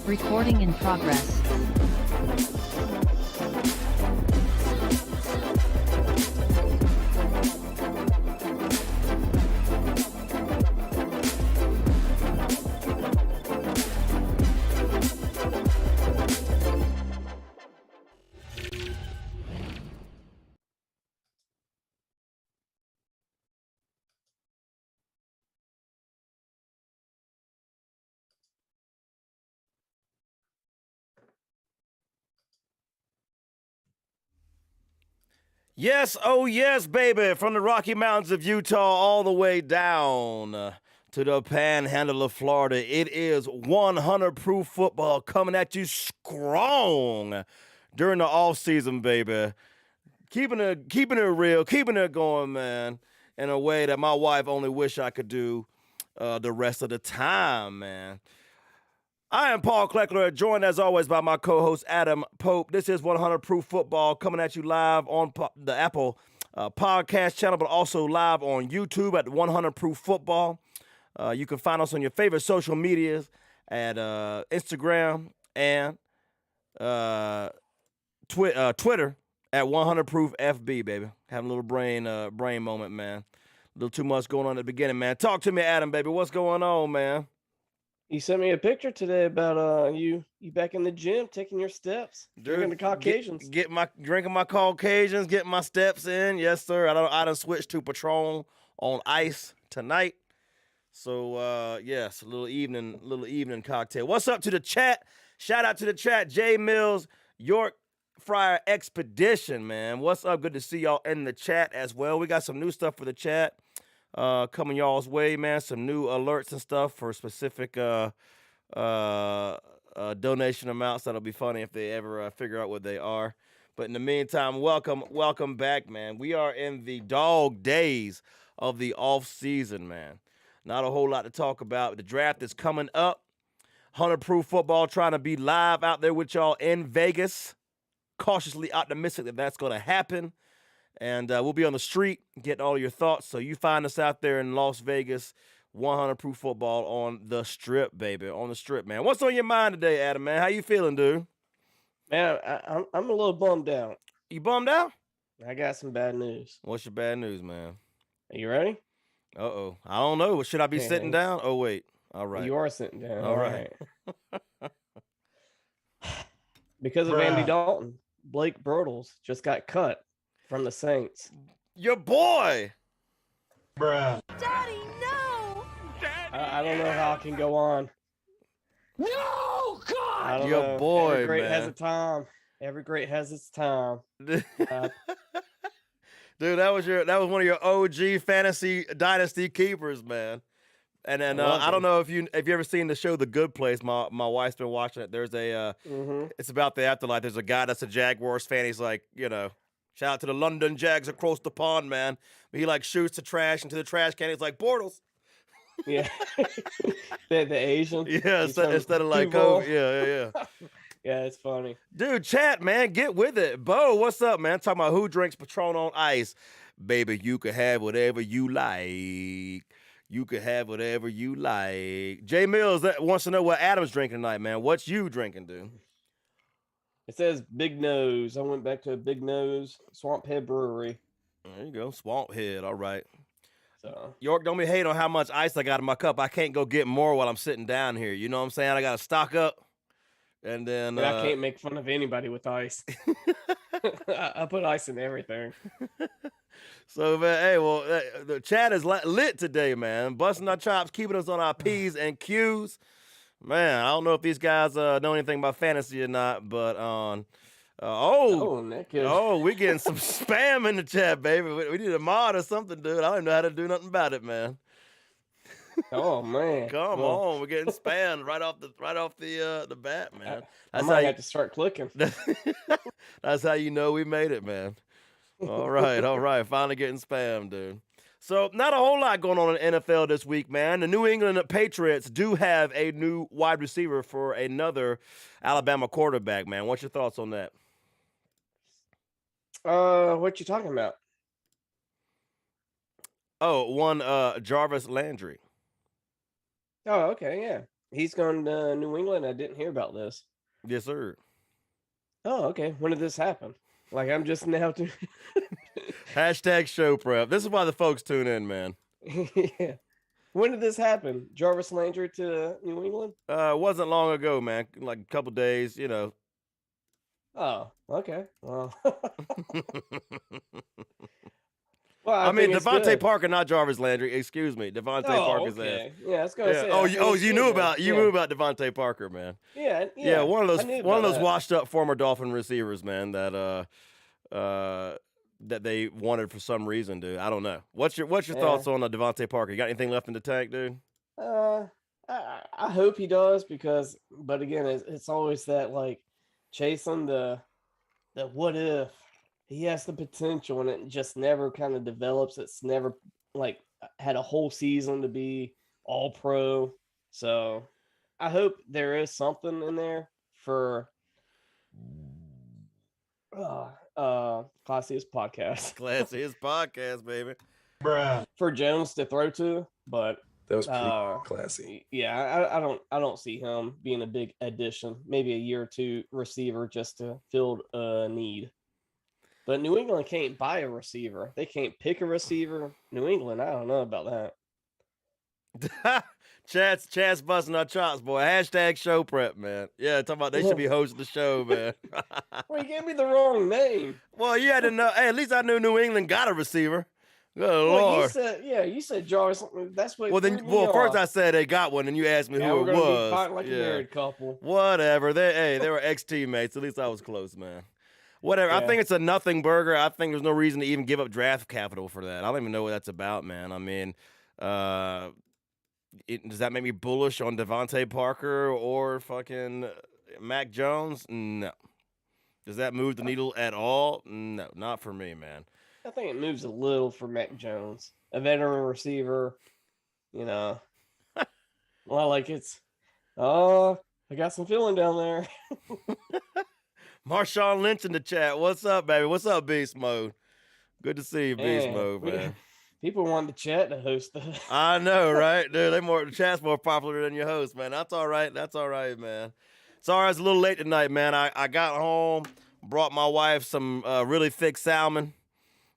Recording in progress. Yes, oh yes, baby, from the Rocky Mountains of Utah all the way down to the panhandle of Florida. It is 100 proof football coming at you strong during the off season, baby. Keeping it real, keeping it going, man, in a way that my wife only wish I could do the rest of the time, man. I am Paul Kleckler, joined as always by my co-host Adam Pope. This is 100 Proof Football coming at you live on the Apple podcast channel, but also live on YouTube at 100 Proof Football. You can find us on your favorite social medias at Instagram and Twitter at 100 Proof FB, baby. Having a little brain moment, man. A little too much going on at the beginning, man. Talk to me, Adam, baby. What's going on, man? You sent me a picture today about you back in the gym taking your steps, drinking the Caucasians. Drinking my Caucasians, getting my steps in. Yes, sir. I done switched to Patron on ice tonight. So yes, a little evening cocktail. What's up to the chat? Shout out to the chat. Jay Mills, York Fryer Expedition, man. What's up? Good to see y'all in the chat as well. We got some new stuff for the chat. Coming y'all's way, man. Some new alerts and stuff for specific donation amounts. That'll be funny if they ever figure out what they are. But in the meantime, welcome back, man. We are in the dog days of the off season, man. Not a whole lot to talk about. The draft is coming up. 100 Proof Football trying to be live out there with y'all in Vegas. Cautiously optimistic that that's going to happen. And we'll be on the street getting all your thoughts. So you find us out there in Las Vegas, 100 Proof Football on the Strip, baby. On the Strip, man. What's on your mind today, Adam, man? How you feeling, dude? Man, I'm a little bummed out. You bummed out? I got some bad news. What's your bad news, man? Are you ready? Uh-oh. I don't know. Should I be sitting down? Oh, wait. All right. You are sitting down. All right. Because of Andy Dalton, Blake Bortles just got cut from the Saints. Your boy! Bruh. Daddy, no! I don't know how I can go on. No, God! I don't Your know. boy, Every great man. has a time. Every great has its time. Dude, that was one of your OG fantasy dynasty keepers, man. And then I don't know if you ever seen the show The Good Place. My wife's been watching it. There's a it's about the afterlife. There's a guy that's a Jaguars fan. He's like, shout out to the London Jags across the pond, man. He like shoots the trash into the trash can. He's like, Bortles. Yeah. the Asian. Yeah, instead of like, oh, yeah. Yeah, it's funny. Dude, chat, man, get with it. Bo, what's up, man? Talking about who drinks Patron on ice. Baby, you can have whatever you like. You can have whatever you like. Jay Mills wants to know what Adam's drinking tonight, man. What's you drinking, dude? It says Big Nose. I went back to a Big Nose Swamp Head Brewery. There you go, Swamp Head. All right. So York, don't be hating on how much ice I got in my cup. I can't go get more while I'm sitting down here. You know what I'm saying? I got to stock up. And then I can't make fun of anybody with ice. I put ice in everything. So, man, hey, well, the chat is lit today, man. Busting our chops, keeping us on our P's and Q's. Man, I don't know if these guys know anything about fantasy or not, but we getting some spam in the chat, baby. We need a mod or something, dude. I don't know how to do nothing about it, man. Oh man, Come on, we're getting spammed right off the bat, man. I might have to start clicking. That's how you know we made it, man. All right. Finally getting spammed, dude. So not a whole lot going on in the NFL this week, man. The New England Patriots do have a new wide receiver for another Alabama quarterback, man. What's your thoughts on that? What you talking about? Oh, one Jarvis Landry. Oh, okay, yeah. He's going to New England. I didn't hear about this. Yes, sir. Oh, okay. When did this happen? Like, I'm just now to. Hashtag show prep. This is why the folks tune in, man. Yeah. When did this happen? Jarvis Landry to New England? It wasn't long ago, man. Like a couple days, you know. Oh, okay. Well, I mean, think it's Devontae good. Parker, not Jarvis Landry. Excuse me, Devontae Oh, Parker's ass. okay. Yeah, I was gonna Yeah. say. Oh, I think it's you good knew then. about Yeah. knew about Devontae Parker, man. Yeah, Yeah, one of I knew those about that. washed up former Dolphin receivers, man. That they wanted for some reason, dude. I don't know. What's your thoughts on Devontae Parker? You got anything left in the tank, dude? I hope he does because, but again, it's always that like chasing the what if. He has the potential and it just never kind of develops. It's never like had a whole season to be all pro. So I hope there is something in there for Classiest podcast. Classiest podcast, baby. Bruh. For Jones to throw to, but That was pretty classy. yeah, I don't see him being a big addition. Maybe a year or two receiver just to fill a need. But New England can't buy a receiver. They can't pick a receiver. New England, I don't know about that. Chad's busting our chops, boy. Hashtag show prep, man. Yeah, talking about they should be hosting the show, man. Well, you gave me the wrong name. Well, you had to know. Hey, at least I knew New England got a receiver. Good Lord. You said Jarvis. That's what. Well, first I said they got one, and you asked me who it was. Be like a married couple. Whatever. They were ex-teammates. At least I was close, man. Whatever. Yeah. I think it's a nothing burger. I think there's no reason to even give up draft capital for that. I don't even know what that's about, man. I mean, does that make me bullish on Devontae Parker or fucking Mac Jones? No. Does that move the needle at all? No, not for me, man. I think it moves a little for Mac Jones, a veteran receiver. You know, well, like it's, I got some feeling down there. Marshawn Lynch in the chat. What's up, baby? What's up, Beast Mode? Good to see you, Beast Mode, man. People want the chat to host that. I know, right? Dude, the chat's more popular than your host, man. That's all right. That's all right, man. Sorry, I was a little late tonight, man. I got home, brought my wife some really thick salmon.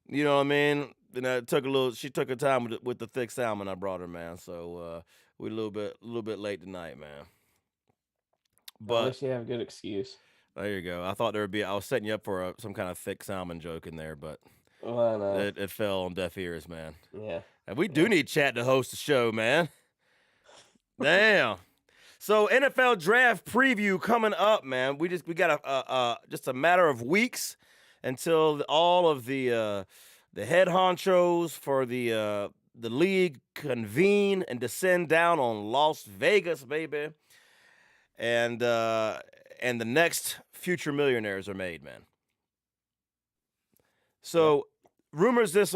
You know what I mean? And she took her time with the thick salmon I brought her, man. So we're a little bit late tonight, man. But at least you have a good excuse. There you go. I thought I was setting you up for some kind of thick salmon joke in there, but it fell on deaf ears, man. Yeah. And we do need chat to host the show, man. Damn. So NFL draft preview coming up, man. We got just a matter of weeks until all of the head honchos for the league convene and descend down on Las Vegas, baby. And the next future millionaires are made, man. So rumors this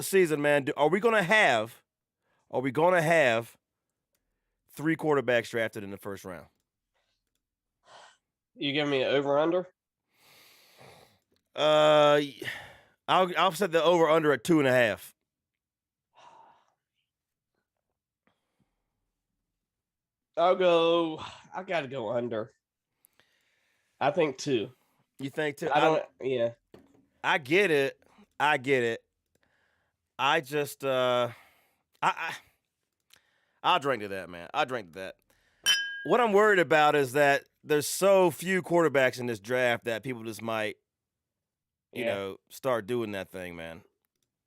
season, man. Are we gonna have 3 quarterbacks drafted in the first round? You giving me an over under? I'll set the over under at 2.5. I gotta go under. I think 2. You think 2? Yeah. I get it. I just I'll drink to that, man. I'll drink to that. What I'm worried about is that there's so few quarterbacks in this draft that people just might, you know, start doing that thing, man.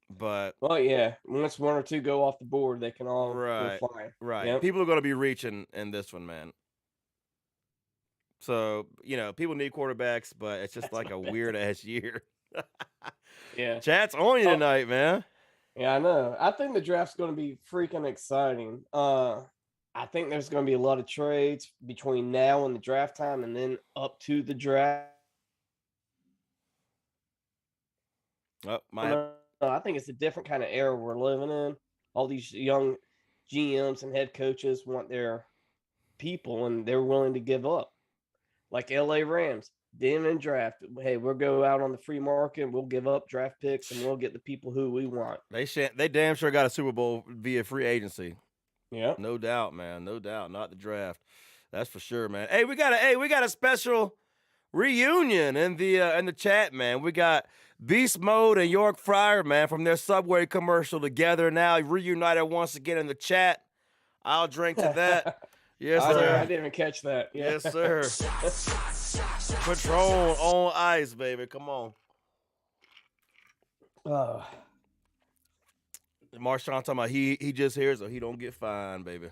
But once 1 or 2 go off the board, they can all go fly. Right. Yep. People are going to be reaching in this one, man. So, you know, people need quarterbacks, but it's just like a weird ass year. Yeah. Chat's on you tonight, man. Yeah, I know. I think the draft's going to be freaking exciting. I think there's going to be a lot of trades between now and the draft time and then up to the draft. Oh, I think it's a different kind of era we're living in. All these young GMs and head coaches want their people, and they're willing to give up. Like LA Rams, didn't draft. Hey, we'll go out on the free market. We'll give up draft picks, and we'll get the people who we want. They damn sure got a Super Bowl via free agency. Yeah. No doubt, man. No doubt. Not the draft. That's for sure, man. Hey, we got a special reunion in the chat, man. We got Beast Mode and York Fryer, man, from their Subway commercial together now, reunited once again in the chat. I'll drink to that. Yes, I sir. didn't even catch that. Yeah. Yes, sir. Patron on ice, baby. Come on. Oh. Marshawn talking about he just here so he don't get fined, baby.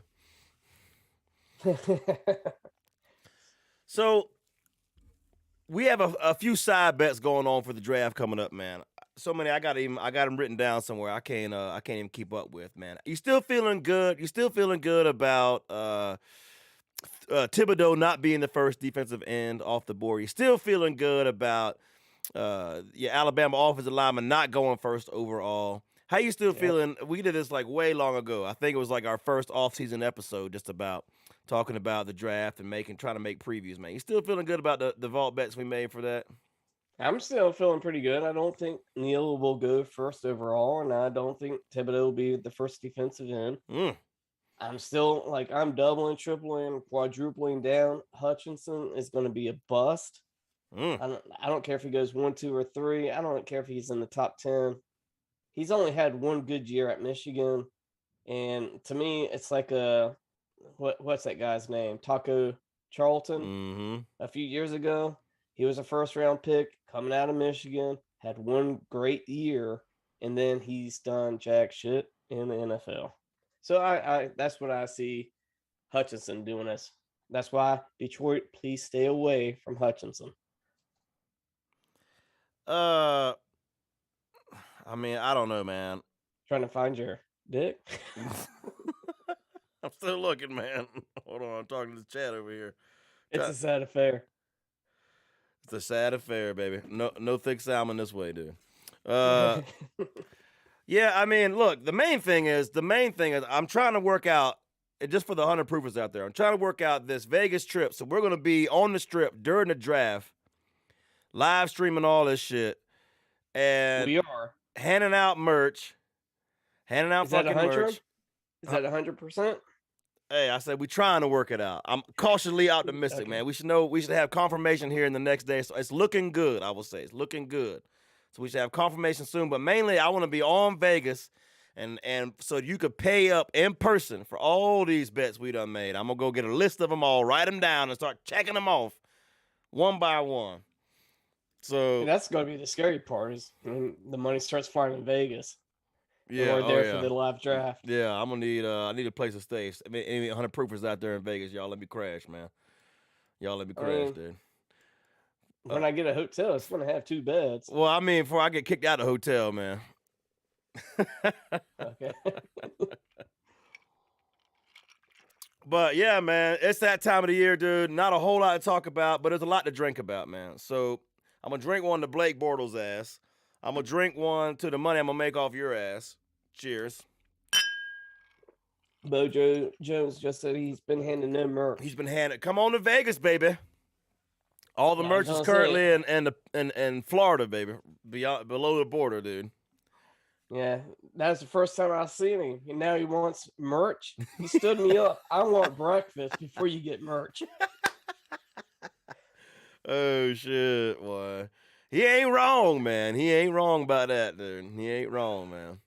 So we have a few side bets going on for the draft coming up, man. So many I got them written down somewhere. I can't even keep up with, man. You still feeling good? You still feeling good about Thibodeau not being the first defensive end off the board? You still feeling good about your Alabama offensive lineman not going first overall? How you still feeling? We did this like way long ago. I think it was like our first off-season episode, just about talking about the draft and trying to make previews, man. You still feeling good about the vault bets we made for that? I'm still feeling pretty good. I don't think Neal will go first overall, and I don't think Thibodeau will be the first defensive end. I'm still I'm doubling, tripling, quadrupling down. Hutchinson is going to be a bust. I don't care if he goes 1, 2, or 3. I don't care if he's in the top 10. He's only had one good year at Michigan, and to me, it's like what's that guy's name? Taco Charlton. A few years ago, he was a first-round pick coming out of Michigan, had one great year, and then he's done jack shit in the NFL. So I that's what I see Hutchinson doing this. That's why Detroit, please stay away from Hutchinson. I mean, I don't know, man. Trying to find your dick. I'm still looking, man. Hold on, I'm talking to the chat over here. It's a sad affair. It's a sad affair, baby. No thick salmon this way, dude. Yeah, I mean, look, the main thing is I'm trying to work out, and just for the 100 proofers out there, I'm trying to work out this Vegas trip. So we're going to be on the strip during the draft, live streaming all this shit, and we are handing out merch, handing out fucking merch. Is that 100%? Hey, I said we trying to work it out. I'm cautiously optimistic, man. We should have confirmation here in the next day. So it's looking good, I will say. It's looking good. So we should have confirmation soon. But mainly I want to be on Vegas and so you could pay up in person for all these bets we done made. I'm gonna go get a list of them all, write them down, and start checking them off one by one. So and that's gonna be the scary part is when the money starts flying in Vegas. Yeah, we're there for the live draft. Yeah, I'm gonna need I need a place to stay. I mean, any 100 proofers out there in Vegas, y'all let me crash, man. Y'all let me crash, dude. When I get a hotel, it's gonna have 2 beds. Well, I mean, before I get kicked out of the hotel, man. Okay. But yeah, man, it's that time of the year, dude. Not a whole lot to talk about, but there's a lot to drink about, man. So I'm gonna drink one to Blake Bortles' ass. I'm gonna drink one to the money I'm gonna make off your ass. Cheers. Bojo Jones just said he's been handing them merch. He's been handed. Come on to Vegas, baby. All the merch is currently in Florida, baby. Below the border, dude. Yeah, that's the first time I've seen him. And now he wants merch. He stood me up. I want breakfast before you get merch. Oh, shit, boy. He ain't wrong, man. He ain't wrong about that, dude. He ain't wrong, man.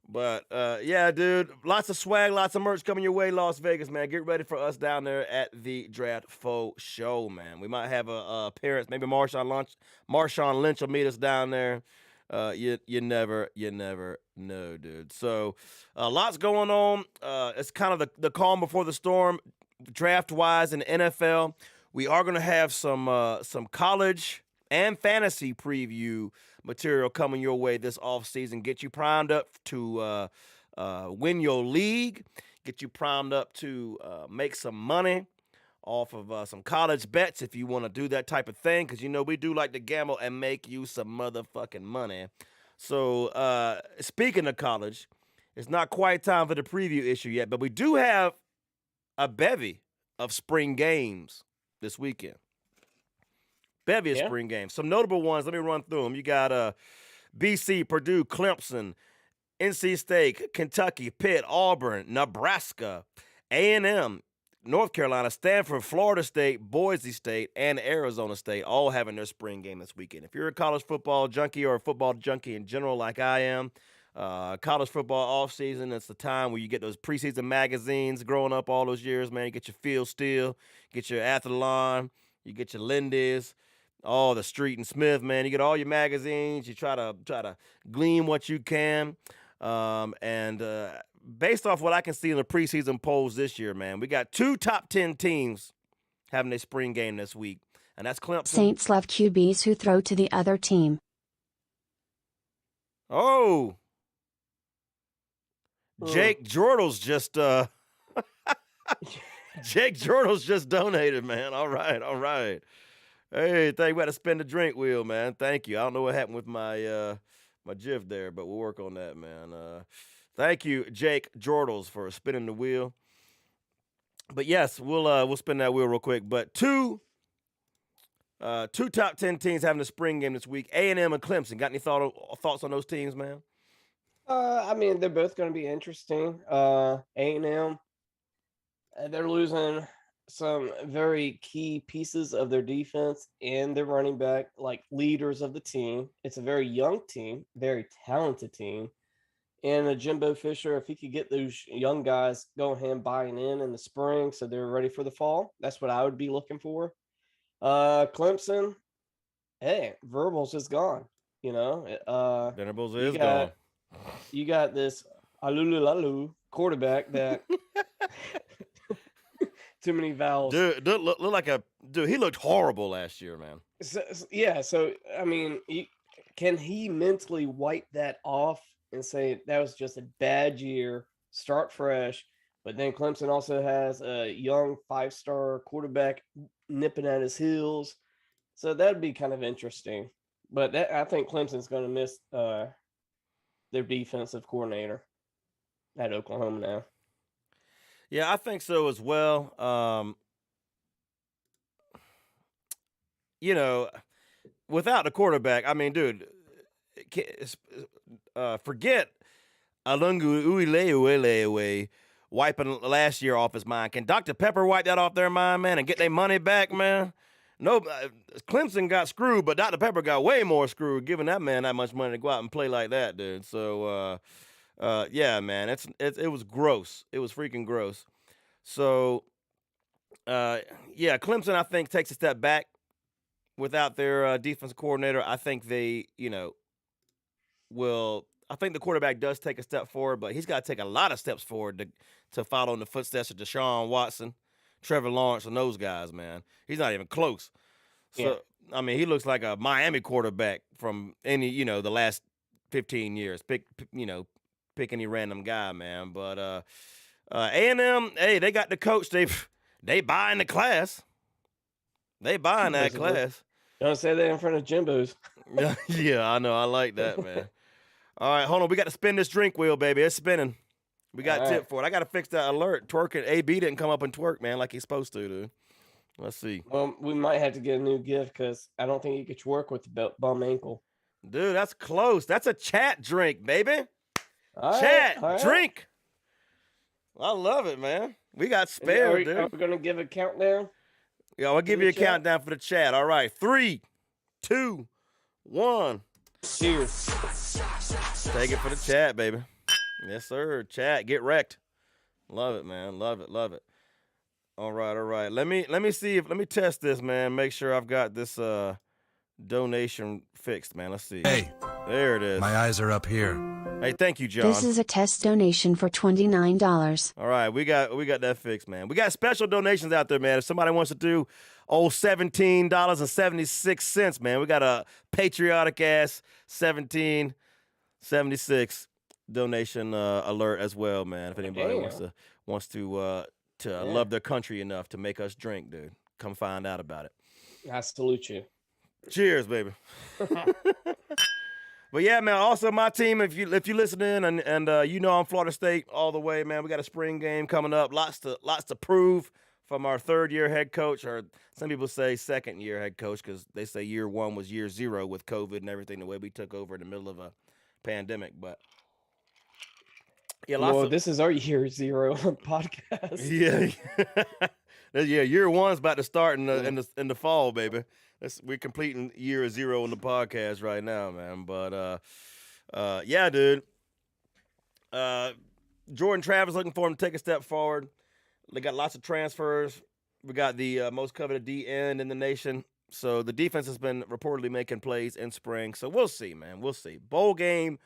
But, yeah, dude, lots of swag, lots of merch coming your way, Las Vegas, man. Get ready for us down there at the Draft Faux Show, man. We might have a appearance. Maybe Marshawn Lynch will meet us down there. You never know, dude. So, lots going on. It's kind of the calm before the storm, draft-wise in the NFL. We are going to have some college and fantasy preview material coming your way this offseason. Get you primed up to win your league. Get you primed up to make some money off of some college bets if you want to do that type of thing, because, you know, we do like to gamble and make you some motherfucking money. So, speaking of college, it's not quite time for the preview issue yet, but we do have a bevy of spring games this weekend. Bevy of spring games. Some notable ones. Let me run through them. You got BC, Purdue, Clemson, NC State, Kentucky, Pitt, Auburn, Nebraska, A&M, North Carolina, Stanford, Florida State, Boise State, and Arizona State all having their spring game this weekend. If you're a college football junkie or a football junkie in general like I am, college football offseason, it's the time where you get those preseason magazines growing up all those years, man. You get your Field Steel, get your Athlon, you get your Lindy's, all the Street and Smith, man. You get all your magazines. You try to glean what you can. Based off what I can see in the preseason polls this year, man, we got 2 top 10 teams having a spring game this week, and that's Clemson. Saints love QBs who throw to the other team. Oh, Jake Jordals just Jake Jordals just donated, man. All right. Hey, thank you. We had to spin the drink wheel, man. Thank you. I don't know what happened with my my GIF there, but we'll work on that, man. Thank you, Jake Jordals, for spinning the wheel. But yes, we'll spin that wheel real quick. But two top 10 teams having a spring game this week. A&M and Clemson. Got any thoughts on those teams, man? I mean, they're both going to be interesting. A&M, they're losing some very key pieces of their defense and their running back, like leaders of the team. It's a very young team, very talented team. And Jimbo Fisher, if he could get those young guys going ahead buying in the spring so they're ready for the fall, that's what I would be looking for. Clemson, hey, Verbals is gone. You know, Venables is gone. You got this Alulu quarterback that too many vowels. Dude, look like he looked horrible last year, man. So I mean, can he mentally wipe that off and say that was just a bad year, start fresh? But then Clemson also has a young 5-star quarterback nipping at his heels. So that'd be kind of interesting. But I think Clemson's going to miss their defensive coordinator at Oklahoma now. Yeah, I think so as well. You know, without the quarterback, I mean, dude, forget Alungu Uilewe wiping last year off his mind. Can Dr. Pepper wipe that off their mind, man, and get their money back, man? No, Clemson got screwed, but Dr. Pepper got way more screwed, giving that man that much money to go out and play like that, dude. So, yeah, man, it was gross. It was freaking gross. So, yeah, Clemson, I think, takes a step back without their defensive coordinator. I think they, I think the quarterback does take a step forward, but he's got to take a lot of steps forward to follow in the footsteps of Deshaun Watson, Trevor Lawrence, and those guys, man. He's not even close. So, yeah. I mean, he looks like a Miami quarterback from any, the last 15 years. Pick any random guy, man. But A&M, hey, they got the coach. They buying the class. They buying that class. Don't say that in front of Jimbo's. Yeah, I know. I like that, man. All right, hold on. We got to spin this drink wheel, baby. It's spinning. We got a tip for it. I got to fix that alert. Twerking. AB didn't come up and twerk, man, like he's supposed to, dude. Let's see. Well, we might have to get a new gift because I don't think you could twerk with the bum ankle. Dude, that's close. That's a chat drink, baby. All chat right. drink. I love it, man. We got spare, dude. Are we going to give a countdown? Yeah, I'll give you a countdown for the chat. All right. 3, 2, 1. Cheers. Take it for the chat, baby. Yes, sir. Chat, get wrecked. Love it, man. Love it. All right. Let me test this, man. Make sure I've got this donation fixed, man. Let's see. Hey. There it is. My eyes are up here. Hey, thank you, John. This is a test donation for $29. All right, we got that fixed, man. We got special donations out there, man. If somebody wants to do $17.76, man, we got a patriotic ass $17.76 donation alert as well, man. If anybody wants to love their country enough to make us drink, dude, come find out about it. I salute you. Cheers, baby. But yeah, man. Also, my team, if you listening and I'm Florida State all the way, man. We got a spring game coming up. Lots to prove from our third-year head coach, or some people say second-year head coach because they say year one was year zero with COVID and everything, the way we took over in the middle of a pandemic. But Yeah, Well, this is our year 0 podcast. Yeah, yeah. Year one's about to start in the fall, baby. We're completing year 0 on the podcast right now, man. But yeah, dude. Jordan Travis looking for him to take a step forward. They got lots of transfers. We got the most coveted D end in the nation. So the defense has been reportedly making plays in spring. So we'll see, man. We'll see. Bowl game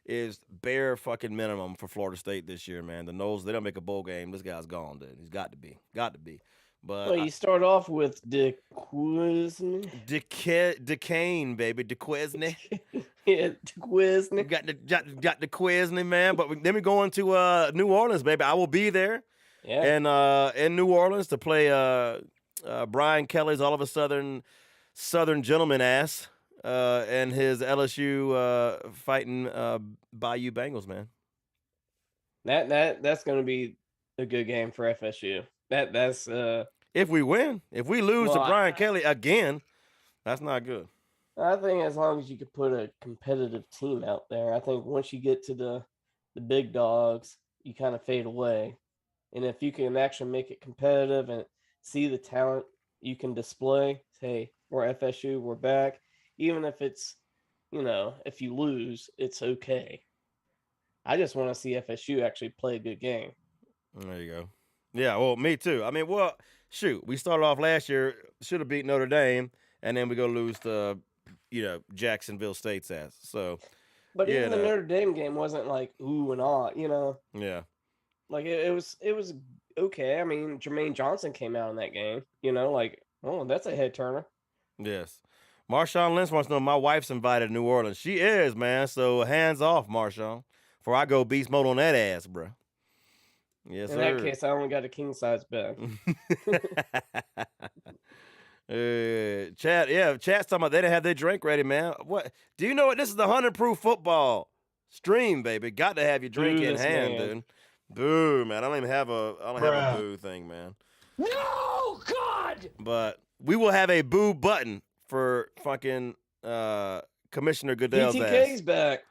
is bare fucking minimum for Florida State this year, man. The Noles, they don't make a bowl game. This guy's gone, dude. He's got to be. Got to be. But well, you start off with DeQuizny. DeCane, baby. DeQuizny. Yeah, DeQuizny. Got DeQuizny, man. But then we go into New Orleans, baby. I will be there. Yeah. And in New Orleans to play Brian Kelly's all of a Southern gentleman ass and his LSU fighting Bayou Bengals, man. That's going to be a good game for FSU. That's if we win. If we lose to Brian Kelly again, that's not good. I think as long as you could put a competitive team out there, I think once you get to the big dogs, you kind of fade away. And if you can actually make it competitive and see the talent you can display, hey, we're FSU, we're back. Even if it's, if you lose, it's okay. I just want to see FSU actually play a good game. There you go. Yeah, well, me too. I mean, well, shoot, we started off last year, should have beat Notre Dame, and then we go lose to, Jacksonville State's ass. So, but even the Notre Dame game wasn't like ooh and ah, Yeah. Like it was okay. I mean, Jermaine Johnson came out in that game. That's a head turner. Yes. Marshawn Lynch wants to know my wife's invited to New Orleans. She is, man. So hands off, Marshawn. Before I go beast mode on that ass, bro. Yes, in that case, I only got a king size bed. Chat's talking about they didn't have their drink ready, man. What? Do you know what? This is the 100 Proof Football stream, baby. Got to have your drink in hand, dude. Boo, man. I don't even have a boo thing, man. No, God! But we will have a boo button for fucking Commissioner Goodell's DTK's ass. back.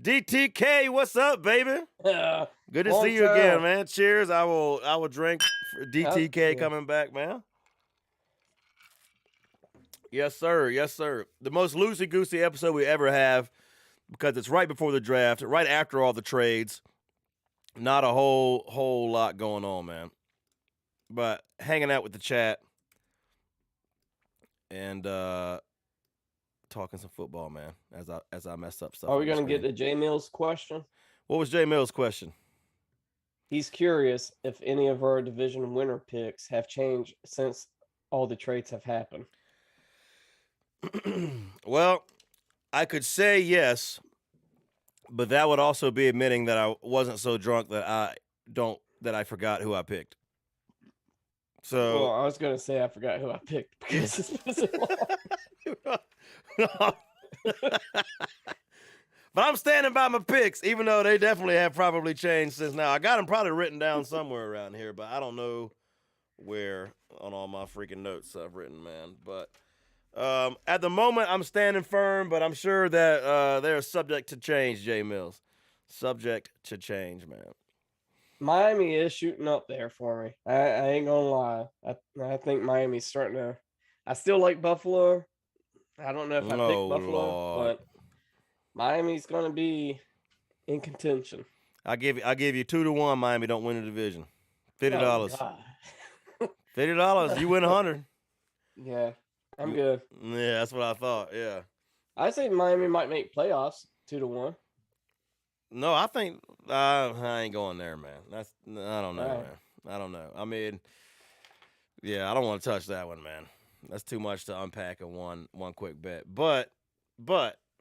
DTK, what's up, baby? Good to see you again, man. Cheers. I will drink for DTK coming back, man. Yes, sir. Yes, sir. The most loosey-goosey episode we ever have because it's right before the draft, right after all the trades. Not a whole lot going on, man. But hanging out with the chat and talking some football, man, as I mess up stuff. Are we going to get to Jay Mills' question? What was Jay Mills' question? He's curious if any of our division winner picks have changed since all the trades have happened. Well, I could say yes, but that would also be admitting that I wasn't so drunk that I forgot who I picked. So I was gonna say I forgot who I picked because it's been so long. But I'm standing by my picks, even though they definitely have probably changed since now. I got them probably written down somewhere around here, but I don't know where on all my freaking notes I've written, man. But at the moment, I'm standing firm, but I'm sure that they're subject to change, Jay Mills. Subject to change, man. Miami is shooting up there for me. I ain't gonna lie. I think Miami's starting to. I still like Buffalo. I don't know if I picked Buffalo, but Miami's gonna be in contention. I give you 2-1. Miami don't win the division. $50. $50. You win 100. Yeah, I'm good. Yeah, that's what I thought. Yeah. I say Miami might make playoffs 2-1. No, I think I ain't going there, man. I don't know, man. I don't know. I mean, yeah, I don't want to touch that one, man. That's too much to unpack in one quick bet. But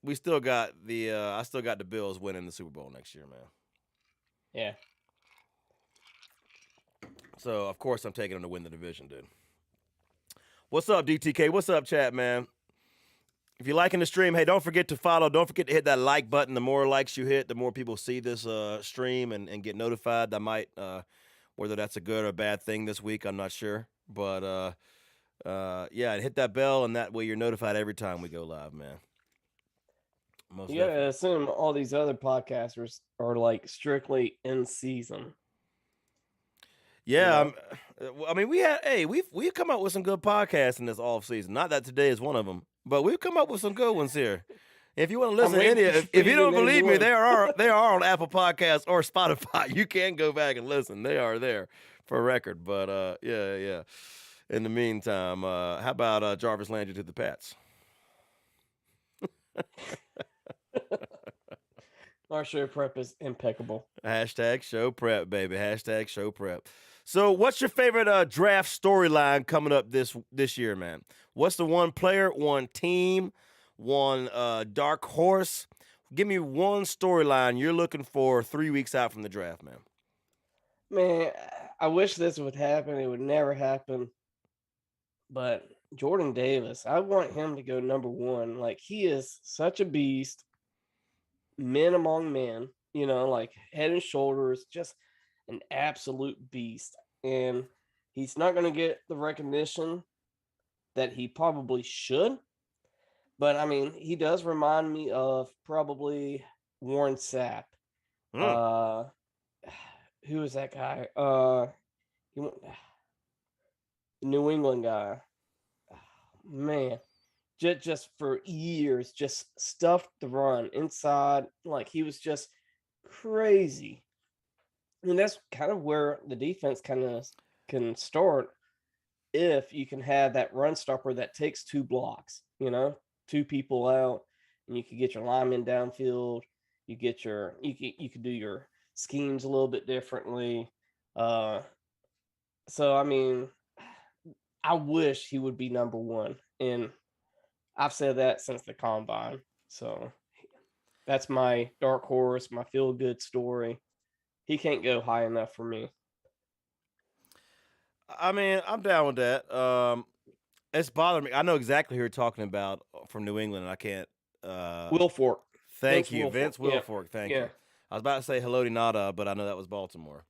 we still got the I still got the Bills winning the Super Bowl next year, man. Yeah. So of course I'm taking them to win the division, dude. What's up, DTK? What's up, chat, man? If you're liking the stream, hey, don't forget to follow. Don't forget to hit that like button. The more likes you hit, the more people see this stream and get notified. I might, whether that's a good or a bad thing this week, I'm not sure. But, yeah, hit that bell, and that way you're notified every time we go live, man. Most You gotta definitely. assume all these other podcasters are like strictly in season. Yeah, know? I mean, we've come up with some good podcasts in this off season. Not that today is one of them, but we've come up with some good ones here. If you want to I'm listen to any, waiting for if you you to don't name believe me, one. they are on Apple Podcasts or Spotify. You can go back and listen. They are there for a record. But yeah. In the meantime, how about Jarvis Landry to the Pats? Our show prep is impeccable. Hashtag show prep, baby. Hashtag show prep. So, what's your favorite draft storyline coming up this year, man? What's the one player, one team, one dark horse? Give me one storyline you're looking for 3 weeks out from the draft, man. Man, I wish this would happen. It would never happen. But Jordan Davis, I want him to go number 1. Like, he is such a beast. Men among men, like head and shoulders, just an absolute beast. And he's not going to get the recognition that he probably should. But I mean, he does remind me of probably Warren Sapp. Mm. Who is that guy? He went, New England guy. Man, just for years, just stuffed the run inside. Like, he was just crazy. And that's kind of where the defense kind of can start if you can have that run stopper that takes 2 blocks, 2 people out, and you can get your linemen downfield. You can do your schemes a little bit differently. So I mean, I wish he would be number 1, and I've said that since the combine. So that's my dark horse, my feel good story. He can't go high enough for me. I mean, I'm down with that. It's bothering me. I know exactly who you're talking about from New England, and I can't. Wilfork. Thank Vince you, Wilfork. Vince Yeah. Wilfork. Thank Yeah. you. I was about to say Haloti Nada, but I know that was Baltimore.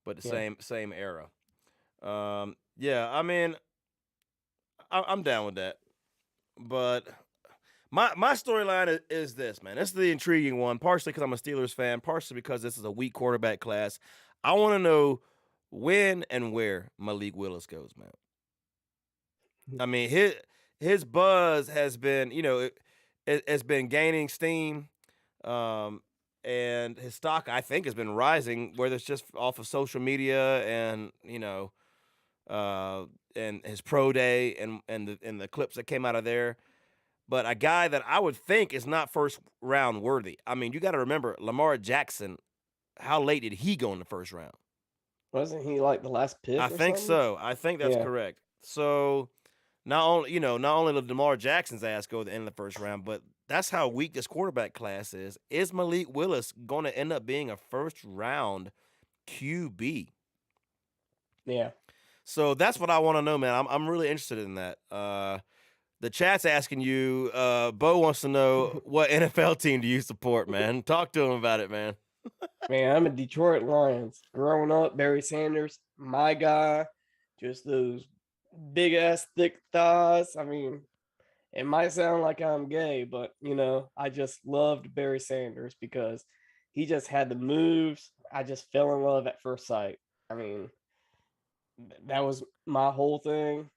But the Yeah. same era. Yeah, I mean, I'm down with that. But my storyline is this, man. This is the intriguing one, partially because I'm a Steelers fan, partially because this is a weak quarterback class. I want to know when and where Malik Willis goes, man. I mean, his buzz has been, it's been gaining steam, and his stock, I think, has been rising, whether it's just off of social media and and his pro day and the clips that came out of there. But a guy that I would think is not first round worthy. I mean, you got to remember Lamar Jackson. How late did he go in the first round? Wasn't he like the last pick? I or think something? so. I think that's correct. So not only did Lamar Jackson's ass go at the end of the first round, but that's how weak this quarterback class is. Is Malik Willis going to end up being a first round QB? Yeah. So that's what I want to know, man. I'm really interested in that. The chat's asking you. Bo wants to know what NFL team do you support, man? Talk to him about it, man. Man, I'm a Detroit Lions. Growing up, Barry Sanders, my guy. Just those big ass thick thighs. I mean, it might sound like I'm gay, but I just loved Barry Sanders because he just had the moves. I just fell in love at first sight. I mean, that was my whole thing.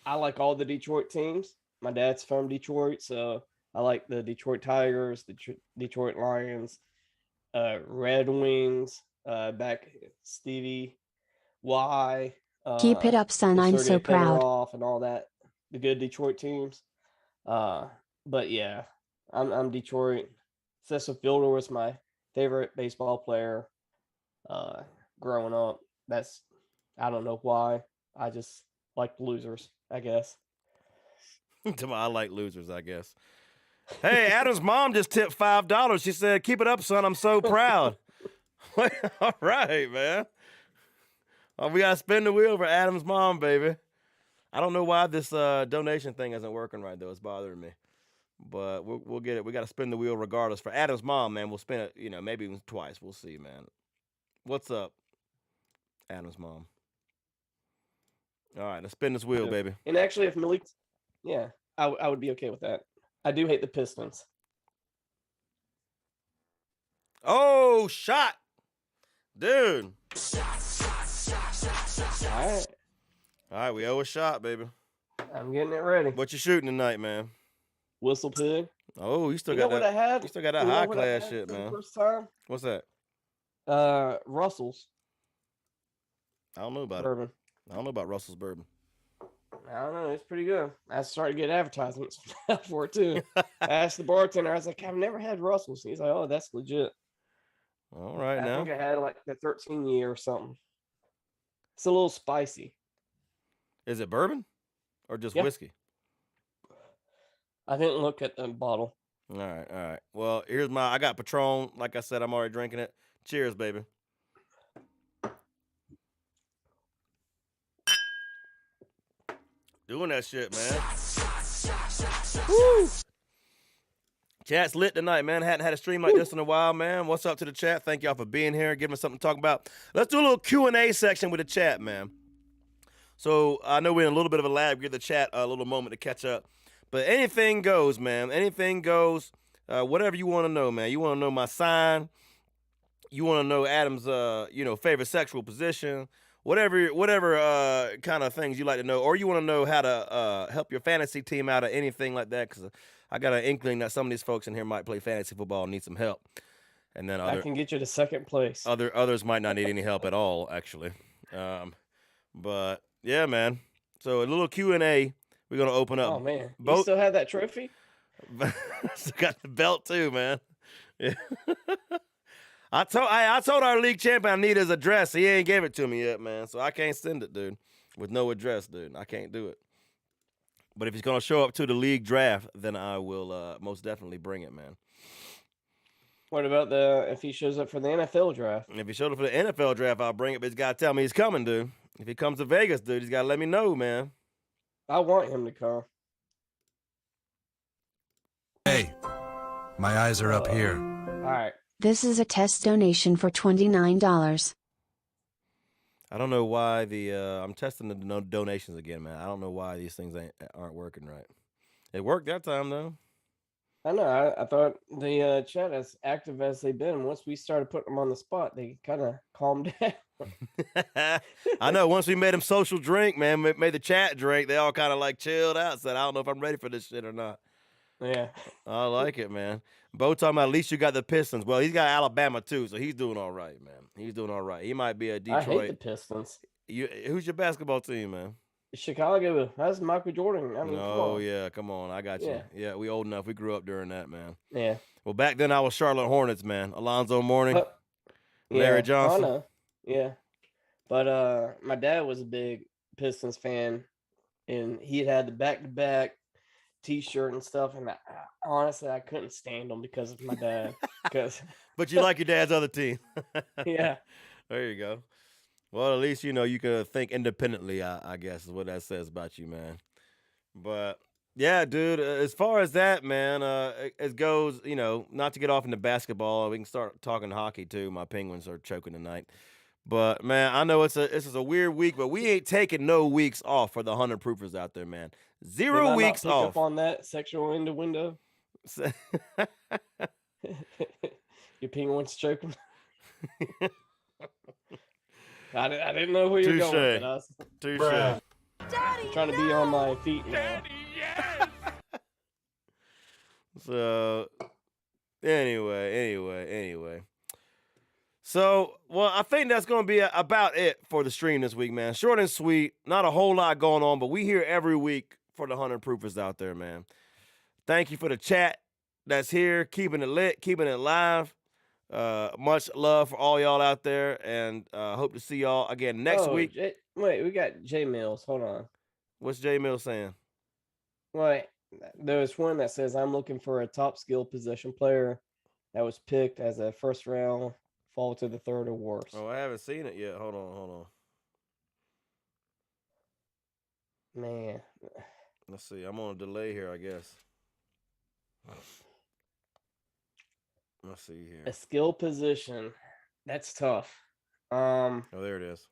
I like all the Detroit teams. My dad's from Detroit, so I like the Detroit Tigers, the Detroit Lions, Red Wings, back Stevie Y. Keep it up, son. I'm so Sergei proud. Fedorov and all that, the good Detroit teams. But yeah, I'm Detroit. Cecil Fielder was my favorite baseball player growing up. I don't know why. I just like losers, I guess. I like losers, I guess. Hey, Adam's mom just tipped $5. She said, "Keep it up, son. I'm so proud." All right, man. We gotta spin the wheel for Adam's mom, baby. I don't know why this donation thing isn't working right though. It's bothering me, but we'll get it. We gotta spin the wheel regardless for Adam's mom, man. We'll spin it, maybe even twice. We'll see, man. What's up, Adam's mom? All right, let's spin this wheel, baby. And actually, if Malik, yeah, I would be okay with that. I do hate the Pistons. Oh, shot. Dude. All right, we owe a shot, baby. I'm getting it ready. What you shooting tonight, man? Whistle pig. Oh, you still You got know what that. I had? You still got that You know high what I class had shit, for the man. First time. What's that? Russell's I don't know about bourbon. it. I don't know about Russell's bourbon. I don't know. It's pretty good. I started to get advertisements for it too. I asked the bartender. I was like, I've never had Russell's. He's like, oh, that's legit. All right, I now. think I had like the 13 year or something. It's a little spicy. Is it bourbon or just Yeah. whiskey? I didn't look at the bottle. All right. Well, I got Patron. Like I said, I'm already drinking it. Cheers, baby. Doing that shit, man. Woo! Chat's lit tonight, man. Hadn't had a stream like this in a while, man. What's up to the chat? Thank y'all for being here, giving us something to talk about. Let's do a little Q&A section with the chat, man. So I know we're in a little bit of a lag. Give the chat a little moment to catch up. But anything goes, man. Anything goes. Whatever you want to know, man. You want to know my sign. You want to know Adam's, favorite sexual position. Whatever kind of things you like to know, or you want to know how to help your fantasy team out or anything like that, because I got an inkling that some of these folks in here might play fantasy football and need some help. And then I can get you to second place. Others might not need any help at all, actually. But yeah, man. So a little Q&A. We're gonna open up. Oh man, you still have that trophy? Still got the belt too, man. Yeah. I told our league champion I need his address. He ain't gave it to me yet, man. So I can't send it, dude. With no address, dude. I can't do it. But if he's gonna show up to the league draft, then I will most definitely bring it, man. What about if he shows up for the NFL draft? If he showed up for the NFL draft, I'll bring it. But he's gotta tell me he's coming, dude. If he comes to Vegas, dude, he's gotta let me know, man. I want him to come. Hey, my eyes are up here. All right. This is a test donation for $29. I don't know why I'm testing the donations again, man. I don't know why these things aren't working right. It worked that time, though. I know. I thought the chat, as active as they've been, once we started putting them on the spot, they kind of calmed down. I know. Once we made them social drink, man, made the chat drink, they all kind of like chilled out. Said, I don't know if I'm ready for this shit or not. Yeah. I like it, man. Bo talking about at least you got the Pistons. Well, he's got Alabama too, so he's doing all right, man. He's doing all right. He might be a Detroit. I hate the Pistons. Who's your basketball team, man? Chicago. That's Michael Jordan. I mean, come on. I got you. Yeah, we old enough. We grew up during that, man. Yeah. Well, back then I was Charlotte Hornets, man. Alonzo Mourning, Larry yeah, Johnson. I know. Yeah. But my dad was a big Pistons fan, and he had the back-to-back T-shirt and stuff, and honestly, I couldn't stand them because of my dad. But you like your dad's other team. Yeah. There you go. Well, at least, you can think independently, I guess, is what that says about you, man. But, yeah, dude, as far as that, man, it goes, not to get off into basketball. We can start talking hockey, too. My Penguins are choking tonight. But, man, I know this is a weird week, but we ain't taking no weeks off for the 100 proofers out there, man. 0 weeks pick off. Up on that sexual innuendo. Your Penguins choking. I didn't know where you're going with us. Touche. Trying to be on my feet now. Daddy, yes! So, anyway. So, well, I think that's going to be about it for the stream this week, man. Short and sweet. Not a whole lot going on, but we here every week for the 100 proofers out there, man. Thank you for the chat that's here, keeping it lit, keeping it live. Much love for all y'all out there, and hope to see y'all again next week. Wait, we got J Mills. Hold on. What's J Mills saying? Wait, there's one that says I'm looking for a top skill position player that was picked as a first round, fall to the third or worse. Oh, I haven't seen it yet. Hold on. Man. Let's see. I'm on a delay here, I guess. Let's see here. A skill position. That's tough. Oh, there it is.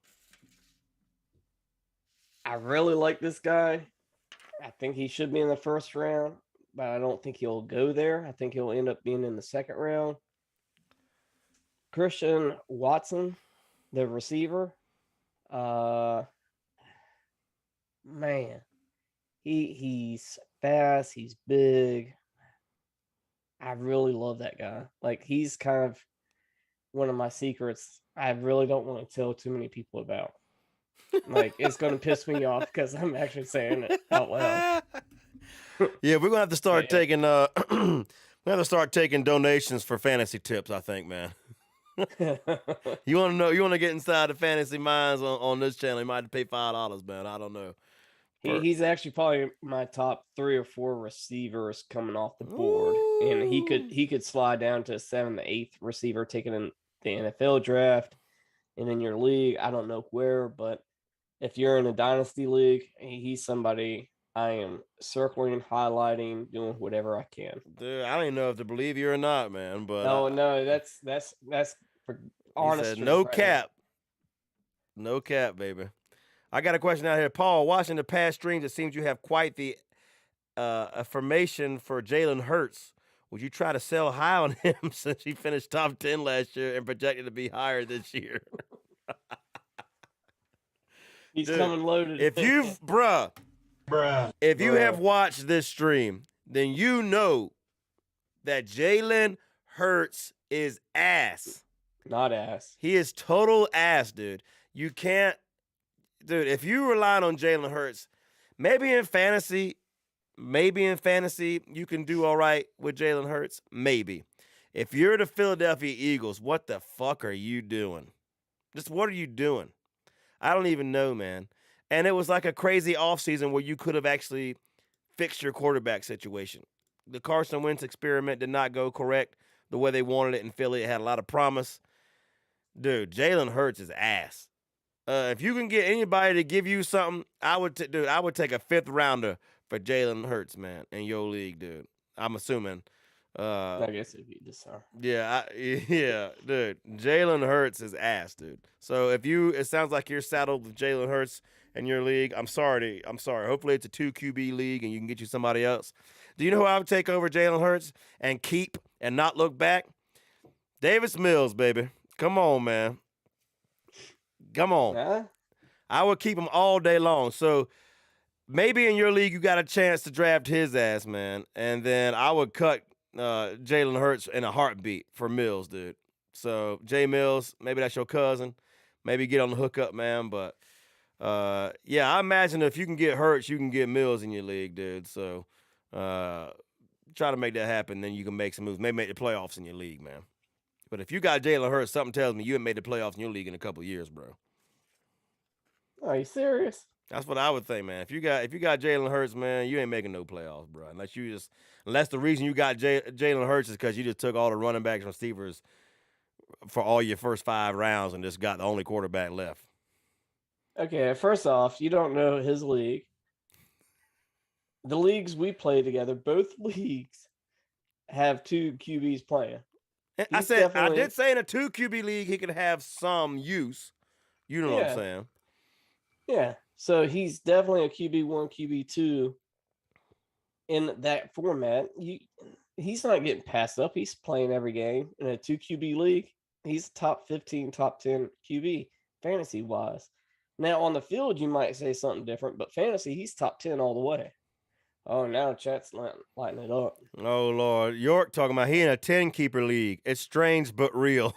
I really like this guy. I think he should be in the first round, but I don't think he'll go there. I think he'll end up being in the second round. Christian Watson, the receiver. Man, he's fast. He's big. I really love that guy. Like, he's kind of one of my secrets. I really don't want to tell too many people about. Like, it's going to piss me off because I'm actually saying it out loud. Yeah, we're gonna have to start Yeah. taking we have to start taking donations for fantasy tips, I think, man. You want to get inside the fantasy minds on this channel, you might have to pay $5, man. I don't know. He's actually probably my top 3 or 4 receivers coming off the board, and he could slide down to 7th, 8th receiver taken in the NFL draft, and in your league, I don't know where, but if you're in a dynasty league, he's somebody I am circling, highlighting, doing whatever I can. Dude, I don't even know if to believe you or not, man. But No, that's for honest. said, no cap, no cap, baby. I got a question out here, Paul. Watching the past streams, it seems you have quite the affirmation for Jalen Hurts. Would you try to sell high on him since he finished top 10 last year and projected to be higher this year? He's Dude, coming loaded. If you've, if you have watched this stream, then you know that Jalen Hurts is ass. Not ass. He is total ass, dude. You can't, dude, if you rely on Jalen Hurts, maybe in fantasy you can do all right with Jalen Hurts. Maybe. If you're the Philadelphia Eagles, what the fuck are you doing? Just what are you doing? I don't even know, man. And it was like a crazy offseason where you could have actually fixed your quarterback situation. The Carson Wentz experiment did not go correct the way they wanted it in Philly. It had a lot of promise. Dude, Jalen Hurts is ass. If you can get anybody to give you something, I would take a 5th rounder for Jalen Hurts, man, in your league, dude. I'm assuming. I guess it'd be this hour. Yeah, dude. Jalen Hurts is ass, dude. So it sounds like you're saddled with Jalen Hurts in your league. I'm sorry. Hopefully it's a 2 QB league and you can get you somebody else. Do you know who I would take over Jalen Hurts and keep and not look back? Davis Mills, baby. Come on, man. Come on. Huh? I would keep him all day long. So maybe in your league you got a chance to draft his ass, man. And then I would cut Jalen Hurts in a heartbeat for Mills, dude. So Jay Mills, maybe that's your cousin. Maybe get on the hookup, man. But yeah, I imagine if you can get Hurts, you can get Mills in your league, dude. So try to make that happen, then you can make some moves. Maybe make the playoffs in your league, man. But if you got Jalen Hurts, something tells me you haven't made the playoffs in your league in a couple of years, bro. Are you serious? That's what I would think, man. If you got Jalen Hurts, man, you ain't making no playoffs, bro. Unless the reason you got Jalen Hurts is because you just took all the running backs and receivers for all your first 5 rounds and just got the only quarterback left. Okay, first off, you don't know his league. The leagues we play together, both leagues have 2 QBs playing. I did say in a 2 QB league he could have some use. You know what I'm saying? Yeah. So he's definitely a QB1, QB2 in that format. He's not getting passed up. He's playing every game in a 2 QB league. He's top 15, top 10 QB fantasy wise. Now on the field, you might say something different, but fantasy, he's top 10 all the way. Oh, now chat's lighting it up. Oh, Lord. York talking about he in a 10-keeper league. It's strange but real.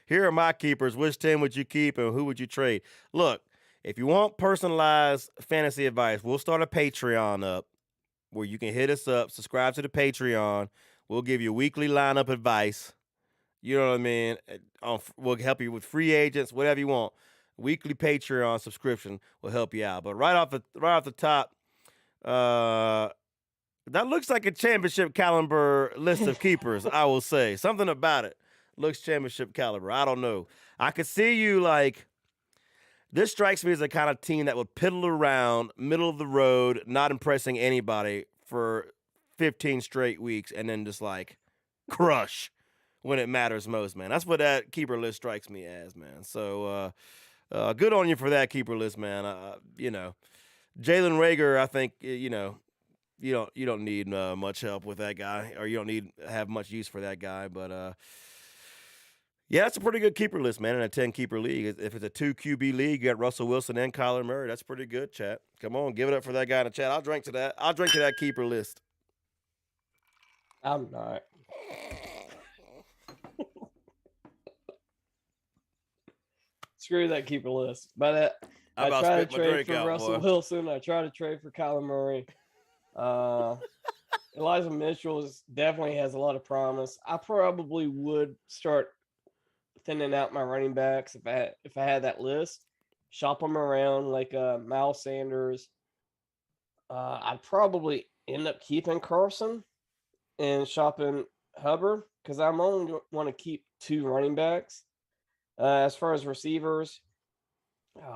Here are my keepers. Which 10 would you keep and who would you trade? Look, if you want personalized fantasy advice, we'll start a Patreon up where you can hit us up, subscribe to the Patreon. We'll give you weekly lineup advice. You know what I mean? We'll help you with free agents, whatever you want. Weekly Patreon subscription will help you out. But right off the top, that looks like a championship caliber list of keepers, I will say. Something about it looks championship caliber. I don't know. I could see you like, this strikes me as the kind of team that would piddle around, middle of the road, not impressing anybody for 15 straight weeks, and then just like crush when it matters most, man. That's what that keeper list strikes me as, man. So good on you for that keeper list, man. Jalen Reagor, I think, you don't need much help with that guy, or you don't have much use for that guy. But Yeah, that's a pretty good keeper list, man, in a 10-keeper league. If it's a 2 QB league, you got Russell Wilson and Kyler Murray. That's pretty good, chat. Come on, give it up for that guy in the chat. I'll drink to that. I'll drink to that keeper list. I'm not. Screw that keeper list. But I try to trade for Russell Wilson. I try to trade for Kyler Murray. Elijah Mitchell definitely has a lot of promise. I probably would start thinning out my running backs if I had that list. Shop them around like Miles Sanders. I'd probably end up keeping Carson and shopping Hubbard because I'm only want to keep 2 running backs. As far as receivers,